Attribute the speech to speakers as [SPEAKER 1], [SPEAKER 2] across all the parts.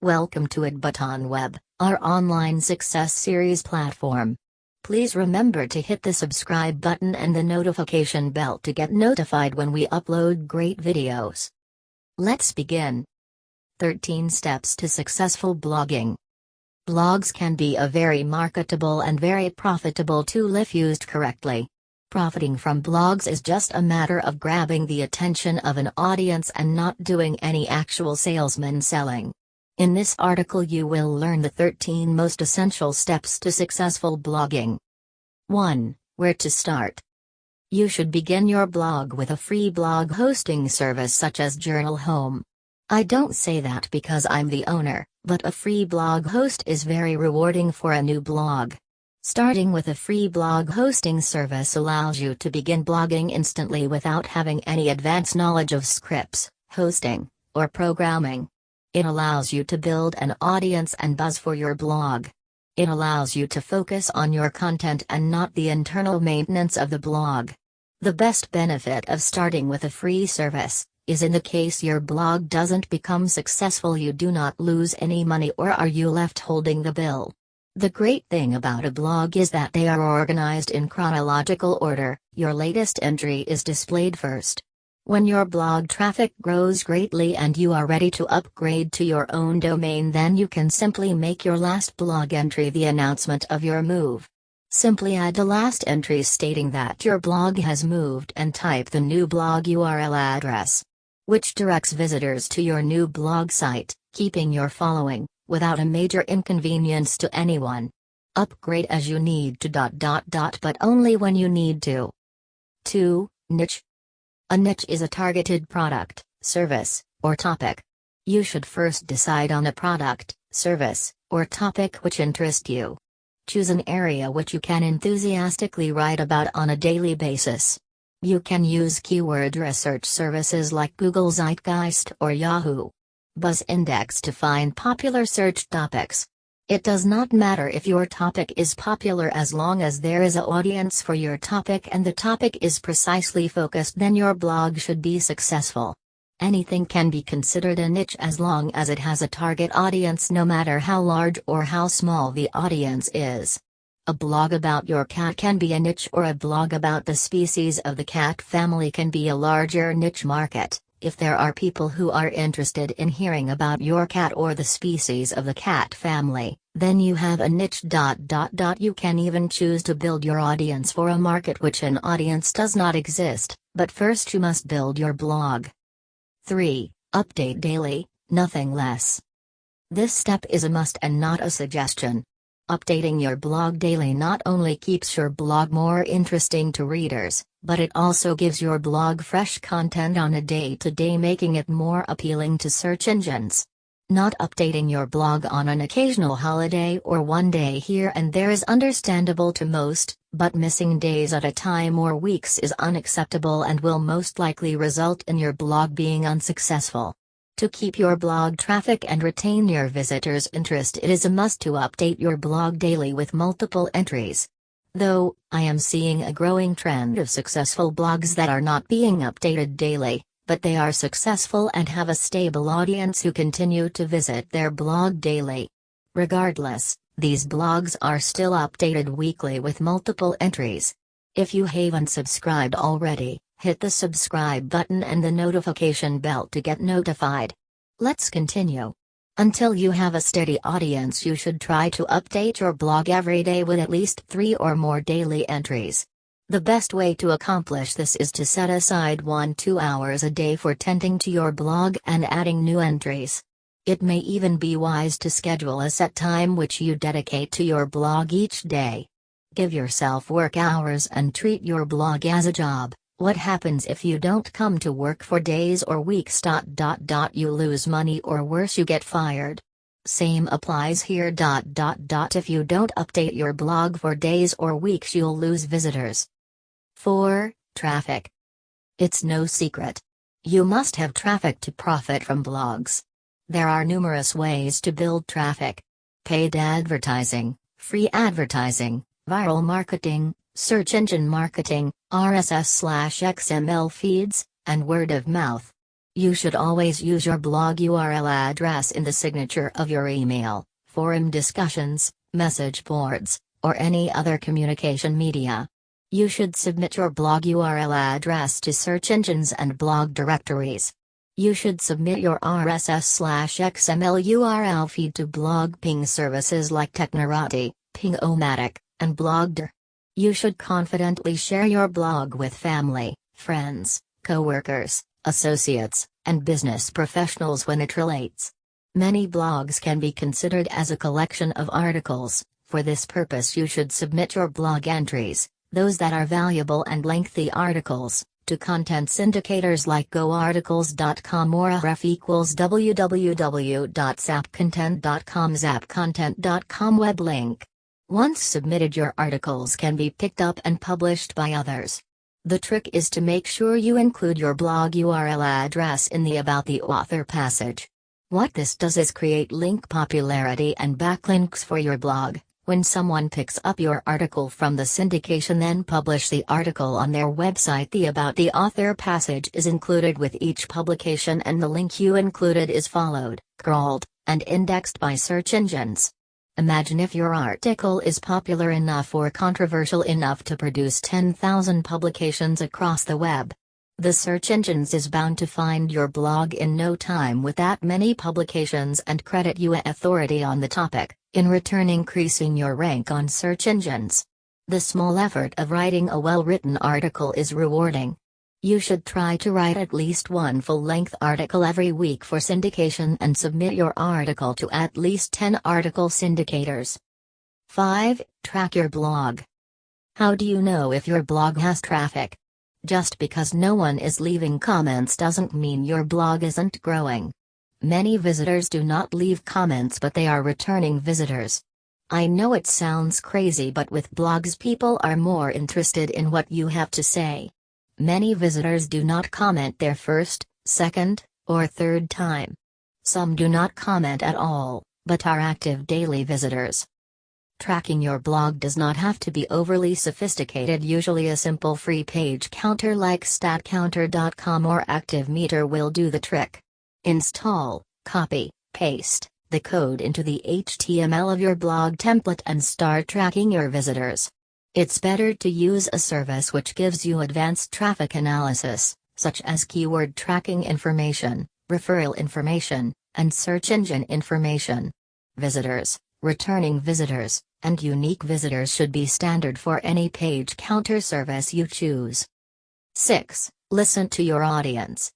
[SPEAKER 1] Welcome to Adbiton Web, our online success series platform. Please remember to hit the subscribe button and the notification bell to get notified when we upload great videos. Let's begin. 13 Steps to Successful Blogging. Blogs can be a very marketable and very profitable tool if used correctly. Profiting from blogs is just a matter of grabbing the attention of an audience and not doing any actual salesman selling. In this article you will learn the 13 most essential steps to successful blogging. 1. Where to start? You should begin your blog with a free blog hosting service such as Journal Home. I don't say that because I'm the owner, but a free blog host is very rewarding for a new blog. Starting with a free blog hosting service allows you to begin blogging instantly without having any advanced knowledge of scripts, hosting, or programming. It allows you to build an audience and buzz for your blog. It allows you to focus on your content and not the internal maintenance of the blog. The best benefit of starting with a free service is in the case your blog doesn't become successful, you do not lose any money or are you left holding the bill. The great thing about a blog is that they are organized in chronological order. Your latest entry is displayed first. When your blog traffic grows greatly and you are ready to upgrade to your own domain, then you can simply make your last blog entry the announcement of your move. Simply add the last entry stating that your blog has moved and type the new blog URL address, which directs visitors to your new blog site, keeping your following without a major inconvenience to anyone. Upgrade as you need to ... but only when you need to. 2. Niche. A niche is a targeted product, service, or topic. You should first decide on a product, service, or topic which interests you. Choose an area which you can enthusiastically write about on a daily basis. You can use keyword research services like Google Zeitgeist or Yahoo Buzz Index to find popular search topics. It does not matter if your topic is popular as long as there is an audience for your topic and the topic is precisely focused, then your blog should be successful. Anything can be considered a niche as long as it has a target audience, no matter how large or how small the audience is. A blog about your cat can be a niche, or a blog about the species of the cat family can be a larger niche market. If there are people who are interested in hearing about your cat or the species of the cat family, then you have a niche. You can even choose to build your audience for a market which an audience does not exist, but first you must build your blog. 3. Update daily, nothing less. This step is a must and not a suggestion. Updating your blog daily not only keeps your blog more interesting to readers, but it also gives your blog fresh content on a day-to-day, making it more appealing to search engines. Not updating your blog on an occasional holiday or one day here and there is understandable to most, but missing days at a time or weeks is unacceptable and will most likely result in your blog being unsuccessful. To keep your blog traffic and retain your visitors' interest, it is a must to update your blog daily with multiple entries. Though, I am seeing a growing trend of successful blogs that are not being updated daily, but they are successful and have a stable audience who continue to visit their blog daily. Regardless, these blogs are still updated weekly with multiple entries. If you haven't subscribed already, hit the subscribe button and the notification bell to get notified. Let's continue. Until you have a steady audience, you should try to update your blog every day with at least 3 or more daily entries. The best way to accomplish this is to set aside 1-2 hours a day for tending to your blog and adding new entries. It may even be wise to schedule a set time which you dedicate to your blog each day. Give yourself work hours and treat your blog as a job. What happens if you don't come to work for days or weeks? You lose money, or worse, you get fired. Same applies here. If you don't update your blog for days or weeks, you'll lose visitors. 4. Traffic. It's no secret. You must have traffic to profit from blogs. There are numerous ways to build traffic: paid advertising, free advertising, viral marketing, search engine marketing, RSS/XML feeds, and word of mouth. You should always use your blog URL address in the signature of your email, forum discussions, message boards, or any other communication media. You should submit your blog URL address to search engines and blog directories. You should submit your RSS/XML URL feed to blog ping services like Technorati, Ping-O-Matic, and Blogger. You should confidently share your blog with family, friends, coworkers, associates, and business professionals when it relates. Many blogs can be considered as a collection of articles. For this purpose you should submit your blog entries, those that are valuable and lengthy articles, to content syndicators like GoArticles.com or ref equals www.zapcontent.com zapcontent.com web link. Once submitted, your articles can be picked up and published by others. The trick is to make sure you include your blog URL address in the About the Author passage. What this does is create link popularity and backlinks for your blog. When someone picks up your article from the syndication, then publish the article on their website, the About the Author passage is included with each publication and the link you included is followed, crawled, and indexed by search engines. Imagine if your article is popular enough or controversial enough to produce 10,000 publications across the web. The search engines is bound to find your blog in no time with that many publications and credit you authority on the topic, in return increasing your rank on search engines. The small effort of writing a well-written article is rewarding. You should try to write at least one full-length article every week for syndication and submit your article to at least 10 article syndicators. 5. Track your blog. How do you know if your blog has traffic? Just because no one is leaving comments doesn't mean your blog isn't growing. Many visitors do not leave comments, but they are returning visitors. I know it sounds crazy, but with blogs people are more interested in what you have to say. Many visitors do not comment their first, second, or third time. Some do not comment at all, but are active daily visitors. Tracking your blog does not have to be overly sophisticated. Usually a simple free page counter like statcounter.com or ActiveMeter will do the trick. Install, copy, paste the code into the HTML of your blog template and start tracking your visitors. It's better to use a service which gives you advanced traffic analysis, such as keyword tracking information, referral information, and search engine information. Visitors, returning visitors, and unique visitors should be standard for any page counter service you choose. 6. Listen to your audience.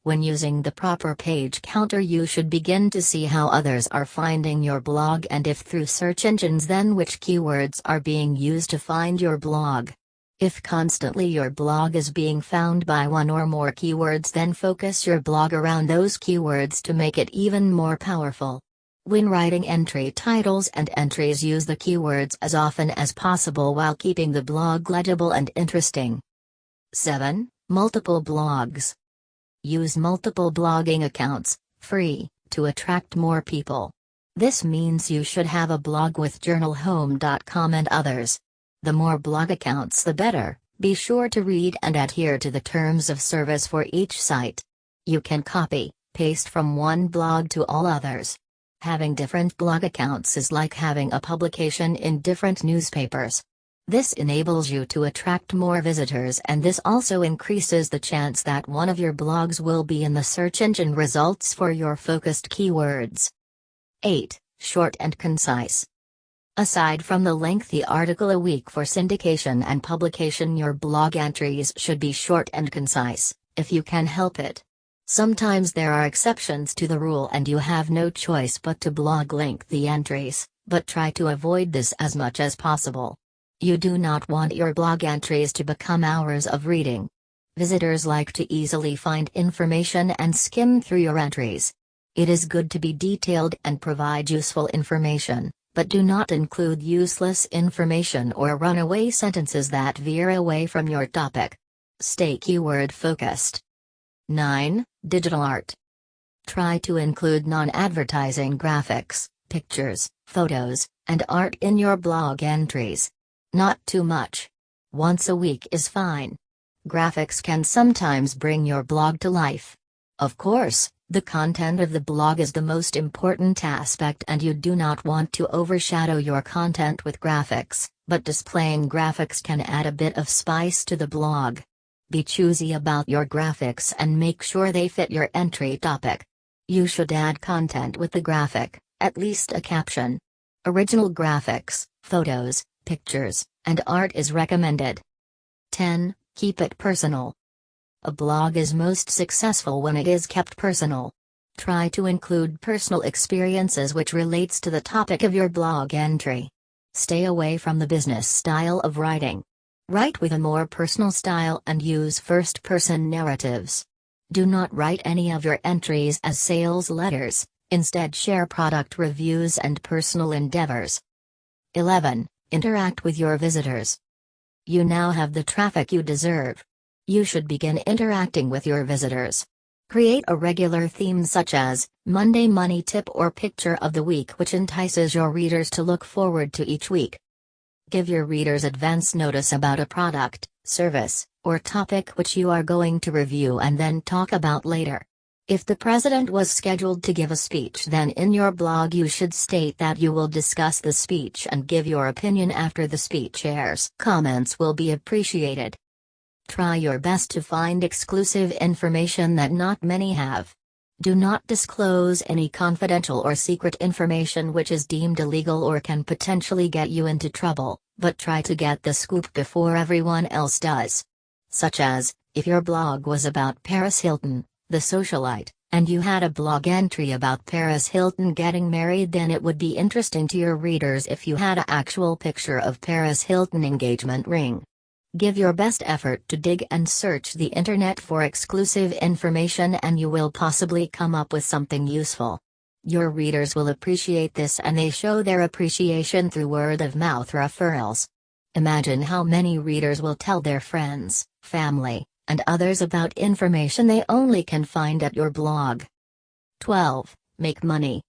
[SPEAKER 1] When using the proper page counter, you should begin to see how others are finding your blog, and if through search engines, then which keywords are being used to find your blog. If constantly your blog is being found by one or more keywords, then focus your blog around those keywords to make it even more powerful. When writing entry titles and entries, use the keywords as often as possible while keeping the blog legible and interesting. 7. Multiple blogs. Use multiple blogging accounts, free, to attract more people. This means you should have a blog with journalhome.com and others. The more blog accounts the better. Be sure to read and adhere to the terms of service for each site. You can copy, paste from one blog to all others. Having different blog accounts is like having a publication in different newspapers. This enables you to attract more visitors, and this also increases the chance that one of your blogs will be in the search engine results for your focused keywords. 8. Short and concise. Aside from the lengthy article a week for syndication and publication, your blog entries should be short and concise, if you can help it. Sometimes there are exceptions to the rule and you have no choice but to blog lengthy entries, but try to avoid this as much as possible. You do not want your blog entries to become hours of reading. Visitors like to easily find information and skim through your entries. It is good to be detailed and provide useful information, but do not include useless information or runaway sentences that veer away from your topic. Stay keyword focused. 9. Digital art. Try to include non-advertising graphics, pictures, photos, and art in your blog entries. Not too much. Once a week is fine. Graphics can sometimes bring your blog to life. Of course, the content of the blog is the most important aspect and you do not want to overshadow your content with graphics, but displaying graphics can add a bit of spice to the blog. Be choosy about your graphics and make sure they fit your entry topic. You should add content with the graphic, at least a caption. Original graphics, photos, pictures, and art is recommended. 10. Keep it personal. A blog is most successful when it is kept personal. Try to include personal experiences which relates to the topic of your blog entry. Stay away from the business style of writing. Write with a more personal style and use first-person narratives. Do not write any of your entries as sales letters, instead share product reviews and personal endeavors. 11. Interact with your visitors. You now have the traffic you deserve. You should begin interacting with your visitors. Create a regular theme such as Monday Money Tip or Picture of the Week which entices your readers to look forward to each week. Give your readers advance notice about a product, service, or topic which you are going to review and then talk about later. If the president was scheduled to give a speech, then in your blog you should state that you will discuss the speech and give your opinion after the speech airs. Comments will be appreciated. Try your best to find exclusive information that not many have. Do not disclose any confidential or secret information which is deemed illegal or can potentially get you into trouble, but try to get the scoop before everyone else does. Such as, if your blog was about Paris Hilton, the socialite, and you had a blog entry about Paris Hilton getting married, then it would be interesting to your readers if you had an actual picture of Paris Hilton engagement ring. Give your best effort to dig and search the internet for exclusive information and you will possibly come up with something useful. Your readers will appreciate this and they show their appreciation through word-of-mouth referrals. Imagine how many readers will tell their friends, family, and others about information they only can find at your blog. 12. Make money.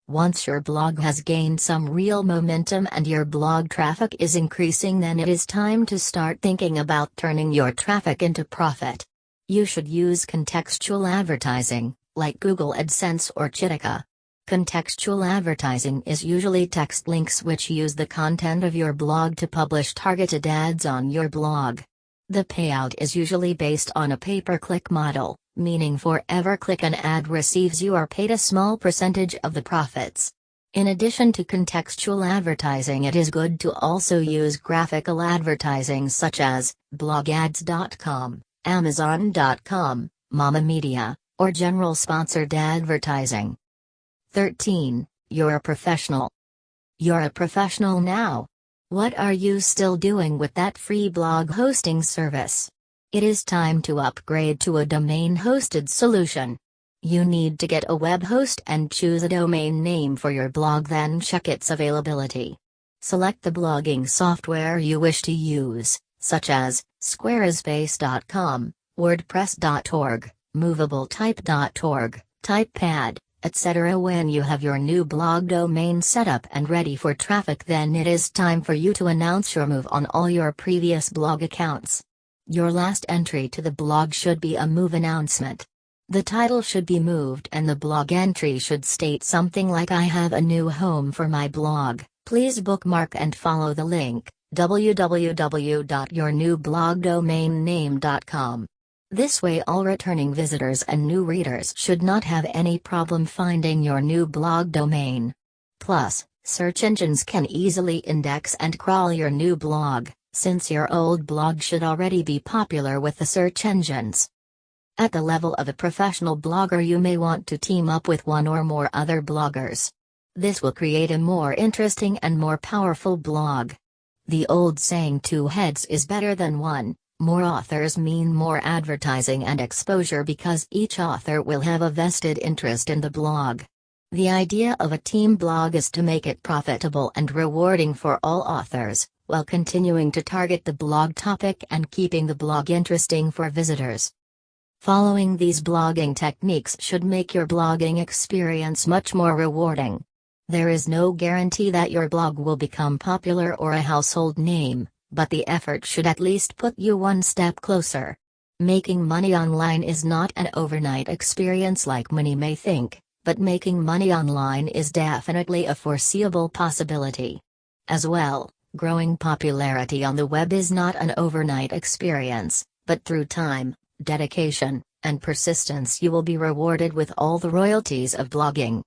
[SPEAKER 1] Once your blog has gained some real momentum and your blog traffic is increasing, then it is time to start thinking about turning your traffic into profit. You should use contextual advertising, like Google AdSense or Chitika. Contextual advertising is usually text links which use the content of your blog to publish targeted ads on your blog. The payout is usually based on a pay-per-click model, meaning for every click an ad receives you are paid a small percentage of the profits. In addition to contextual advertising, it is good to also use graphical advertising such as blogads.com, amazon.com, Mama Media, or general sponsored advertising. 13. You're a professional. You're a professional now. What are you still doing with that free blog hosting service? It is time to upgrade to a domain-hosted solution. You need to get a web host and choose a domain name for your blog, then check its availability. Select the blogging software you wish to use, such as squarespace.com, wordpress.org, movabletype.org, Typepad, etc. When you have your new blog domain set up and ready for traffic, then it is time for you to announce your move on all your previous blog accounts. Your last entry to the blog should be a move announcement. The title should be moved and the blog entry should state something like "I have a new home for my blog, please bookmark and follow the link, www.yournewblogdomainname.com." This way all returning visitors and new readers should not have any problem finding your new blog domain. Plus, search engines can easily index and crawl your new blog, since your old blog should already be popular with the search engines. At the level of a professional blogger, you may want to team up with one or more other bloggers. This will create a more interesting and more powerful blog. The old saying, "two heads is better than one." More authors mean more advertising and exposure because each author will have a vested interest in the blog. The idea of a team blog is to make it profitable and rewarding for all authors, while continuing to target the blog topic and keeping the blog interesting for visitors. Following these blogging techniques should make your blogging experience much more rewarding. There is no guarantee that your blog will become popular or a household name, but the effort should at least put you one step closer. Making money online is not an overnight experience like many may think, but making money online is definitely a foreseeable possibility. As well, growing popularity on the web is not an overnight experience, but through time, dedication, and persistence you will be rewarded with all the royalties of blogging.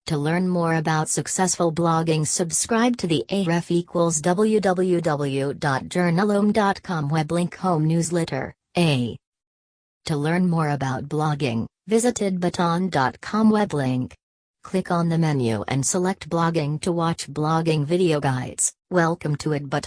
[SPEAKER 1] To learn more about successful blogging, subscribe to the aref equals www.journalhome.com web link home newsletter. To learn more about blogging, visit adbiton.com web link. Click on the menu and select blogging to watch blogging video guides. Welcome to Adbiton.